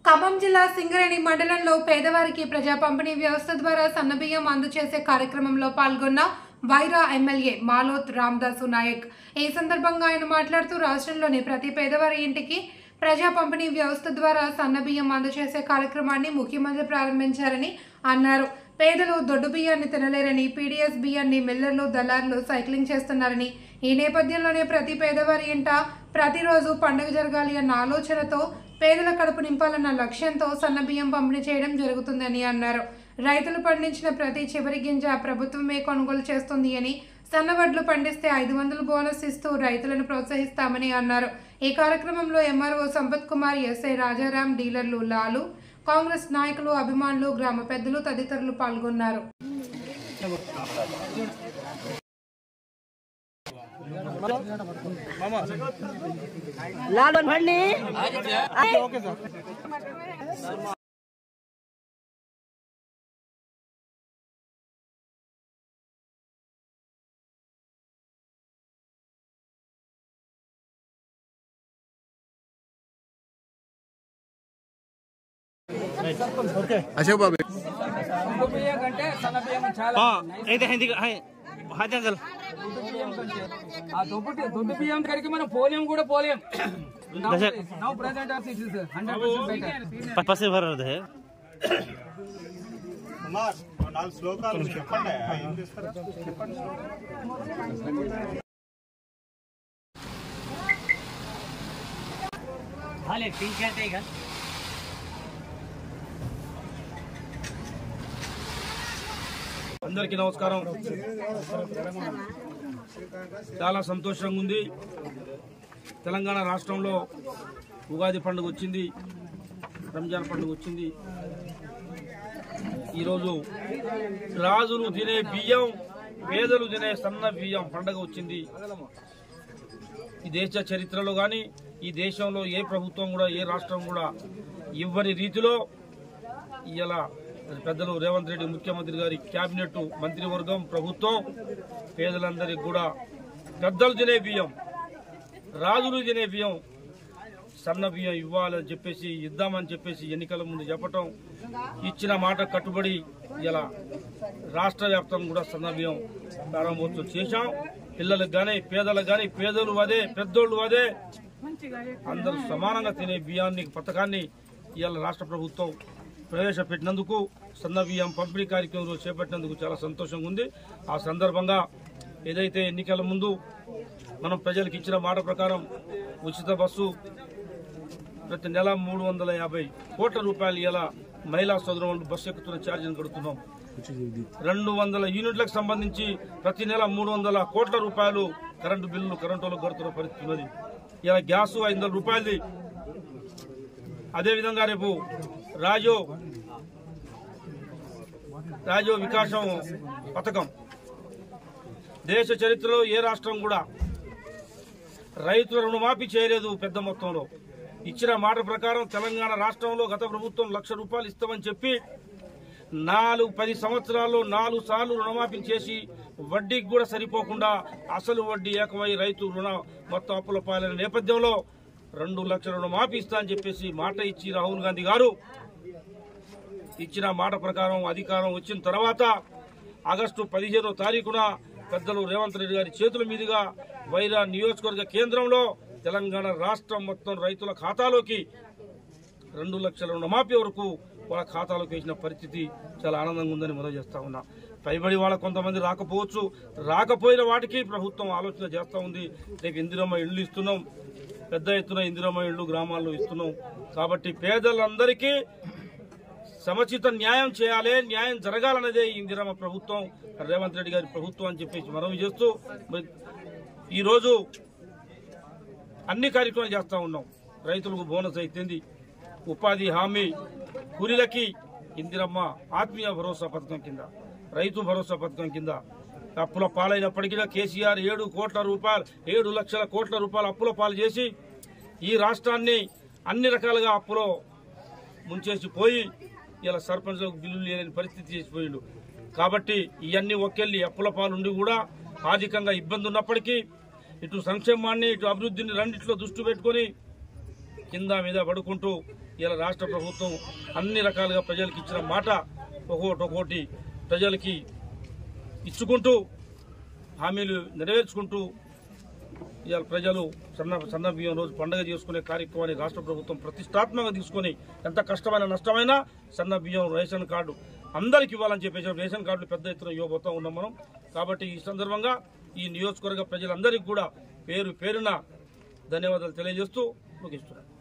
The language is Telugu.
ఖమ్మం జిల్లా సింగరేణి మండలంలో పేదవారికి ప్రజా పంపిణీ వ్యవస్థ ద్వారా సన్నబియ్యం అందజేసే కార్యక్రమంలో పాల్గొన్న వైరా ఎమ్మెల్యే మాలోత్ రామదాసు నాయక్. ఈ సందర్భంగా ఆయన మాట్లాడుతూ రాష్ట్రంలోని ప్రతి పేదవారి ఇంటికి ప్రజా పంపిణీ వ్యవస్థ ద్వారా సన్నబియ్యం అందజేసే కార్యక్రమాన్ని ముఖ్యమంత్రి ప్రారంభించారని అన్నారు. పేదలు దొడ్డు బియ్యాన్ని తినలేరని, పీడీఎస్ బియ్యాన్ని మిల్లర్లు, దళారులు సైక్లింగ్ చేస్తున్నారని, ఈ నేపథ్యంలోనే ప్రతి పేదవారి ఇంట ప్రతిరోజు పండుగ జరగాలి అన్న ఆలోచనతో పేదల కడుపు నింపాలన్న లక్ష్యంతో సన్నబియ్యం పంపిణీ చేయడం జరుగుతుందని అన్నారు. రైతులు పండించిన ప్రతి చివరి గింజ ప్రభుత్వమే కొనుగోలు చేస్తుంది అని, సన్నవడ్లు పండిస్తే 500 బోనస్ ఇస్తూ రైతులను ప్రోత్సహిస్తామని అన్నారు. ఈ కార్యక్రమంలో ఎంఆర్ఓ సంపత్ కుమార్, ఎస్ఐ రాజారాం, డీలర్లు లాలు, కాంగ్రెస్ నాయకులు, అభిమానులు, గ్రామ పెద్దలు తదితరులు పాల్గొన్నారు. अशोक बाबू దొడ్డు బియ్యం కడికి మనం పోలేం కూడా పోలేం. Now present our cities 100% better పసే భరద హై కుమార్ నాలుగు శ్లోకాలు చెప్పండి. ఏం చేస్తారు చెప్పండి. हाले टी शर्ट है का అందరికీ నమస్కారం. చాలా సంతోషంగా ఉంది. తెలంగాణ రాష్ట్రంలో ఉగాది పండుగ వచ్చింది, రంజాన్ పండుగ వచ్చింది. ఈరోజు రాజులు తినే బియ్యం, పేదలు తినే సన్న బియ్యం పండుగ వచ్చింది. ఈ దేశ చరిత్రలో కానీ ఈ దేశంలో ఏ ప్రభుత్వం కూడా, ఏ రాష్ట్రం కూడా ఇవ్వని రీతిలో ఇలా పెద్దలు రేవంత్ రెడ్డి ముఖ్యమంత్రి గారి కేబినెట్, మంత్రివర్గం, ప్రభుత్వం పేదలందరికీ కూడా పెద్దలు తినే బియ్యం, రాజులు తినే బియ్యం, సన్న బియ్యం ఇవ్వాలని చెప్పేసి, ఇద్దామని చెప్పేసి ఎన్నికల ముందు చెప్పటం, ఇచ్చిన మాట కట్టుబడి ఇలా రాష్ట్ర వ్యాప్తంగా కూడా సన్న బియ్యం ప్రారంభోత్సవం చేశాం. పిల్లలకు కానీ, పేదలకు కానీ, పేదలు అదే, పెద్దోళ్ళు అదే, అందరూ సమానంగా తినే బియ్యాన్ని పథకాన్ని ఇవాళ రాష్ట్ర ప్రభుత్వం ప్రవేశపెట్టినందుకు, సన్న బియ్యం పంపిణీ కార్యక్రమంలో చేపట్టినందుకు చాలా సంతోషంగా ఉంది. ఆ సందర్భంగా ఏదైతే ఎన్నికల ముందు మనం ప్రజలకు ఇచ్చిన మాట ప్రకారం ఉచిత బస్సు ప్రతి నెల 350 కోట్ల రూపాయలు ఇలా మహిళా సోదరులు బస్సు ఎక్కుతున్న ఛార్జీని కడుతున్నాం. 200 యూనిట్లకు సంబంధించి ప్రతి నెల 300 కోట్ల రూపాయలు కరెంటు బిల్లులు కరెంటు కడుతున్న పరిస్థితి ఉన్నది. ఇలా గ్యాస్ 500 రూపాయలది. అదేవిధంగా రేపు రాజో వికాసం పథకం దేశ చరిత్రలో ఏ రాష్ట్రం కూడా రైతుల రుణమాఫీ చేయలేదు. పెద్ద మొత్తంలో ఇచ్చిన మాట ప్రకారం తెలంగాణ రాష్ట్రంలో గత ప్రభుత్వం 1,00,000 రూపాయలు ఇస్తామని చెప్పి 10 సంవత్సరాల్లో 4 సార్లు రుణమాఫీ చేసి వడ్డీకి కూడా సరిపోకుండా అసలు వడ్డీ ఏకమై రైతు రుణ మొత్తం అప్పుల పాలైన నేపథ్యంలో 2 లక్షల రుణమాఫీ ఇస్తా అని చెప్పేసి మాట ఇచ్చి రాహుల్ గాంధీ గారు ఇచ్చిన మాట ప్రకారం అధికారం వచ్చిన తర్వాత ఆగస్టు 15వ తారీఖున పెద్దలు రేవంత్ రెడ్డి గారి చేతుల మీదుగా వైరా నియోజకవర్గ కేంద్రంలో తెలంగాణ రాష్ట్రం మొత్తం రైతుల ఖాతాలోకి 2 లక్షల రుణమాఫీ వరకు వాళ్ళ ఖాతాలోకి వేసిన పరిస్థితి చాలా ఆనందంగా ఉందని మనం చేస్తా ఉన్నా. పైబడి వాళ్ళ కొంతమంది రాకపోవచ్చు, రాకపోయిన వాటికి ప్రభుత్వం ఆలోచన చేస్తూ ఉంది. రేపు ఇందిరమ్మ ఇళ్లు ఇస్తున్నాం, పెద్ద ఎత్తున ఇందిరమ్మ ఇళ్లు గ్రామాల్లో ఇస్తున్నాం. కాబట్టి పేదలందరికీ సముచిత న్యాయం చేయాలి, న్యాయం జరగాలన్నదే ఇందిరమ్మ ప్రభుత్వం, రేవంత్ రెడ్డి గారి ప్రభుత్వం అని చెప్పేసి మనవి చేస్తూ ఈరోజు అన్ని కార్యక్రమాలు చేస్తూ ఉన్నాం. రైతులకు బోనస్ అయితేంది, ఉపాధి హామీ కూలీలకి ఇందిరమ్మ ఆత్మీయ భరోసా పథకం కింద, రైతు భరోసా పథకం కింద అప్పుల పాలైనప్పటికీ కేసీఆర్ 7 లక్షల కోట్ల రూపాయల అప్పుల పాలు చేసి ఈ రాష్ట్రాన్ని అన్ని రకాలుగా అప్పులో ముంచేసి పోయి ఇలా సర్పంచ్లకు బిల్లులు లేని పరిస్థితి చేసిపోయిండు. కాబట్టి ఇవన్నీ ఒకెళ్ళి అప్పుల పాలుండి కూడా ఆర్థికంగా ఇబ్బంది ఉన్నప్పటికీ ఇటు సంక్షేమాన్ని, ఇటు అభివృద్ధిని రెండిట్లో దృష్టి పెట్టుకుని కింద మీద పడుకుంటూ ఇలా రాష్ట్ర ప్రభుత్వం అన్ని రకాలుగా ప్రజలకు ఇచ్చిన మాట ఒక్కోటి ప్రజలకి ఇచ్చుకుంటూ హామీలు నెరవేర్చుకుంటూ ఇవాళ ప్రజలు సన్న బియ్యం రోజు పండుగ చేసుకునే కార్యక్రమాన్ని రాష్ట్ర ప్రభుత్వం ప్రతిష్టాత్మకంగా తీసుకుని ఎంత కష్టమైన నష్టమైనా సన్న బియ్యం రేషన్ కార్డు అందరికి ఇవ్వాలని చెప్పేసి రేషన్ కార్డులు పెద్ద ఎత్తున ఇవ్వబోతా ఉన్నాం మనం. కాబట్టి ఈ సందర్భంగా ఈ నియోజకవర్గ ప్రజలందరికీ కూడా పేరున ధన్యవాదాలు తెలియజేస్తూ ముగిస్తున్నాను.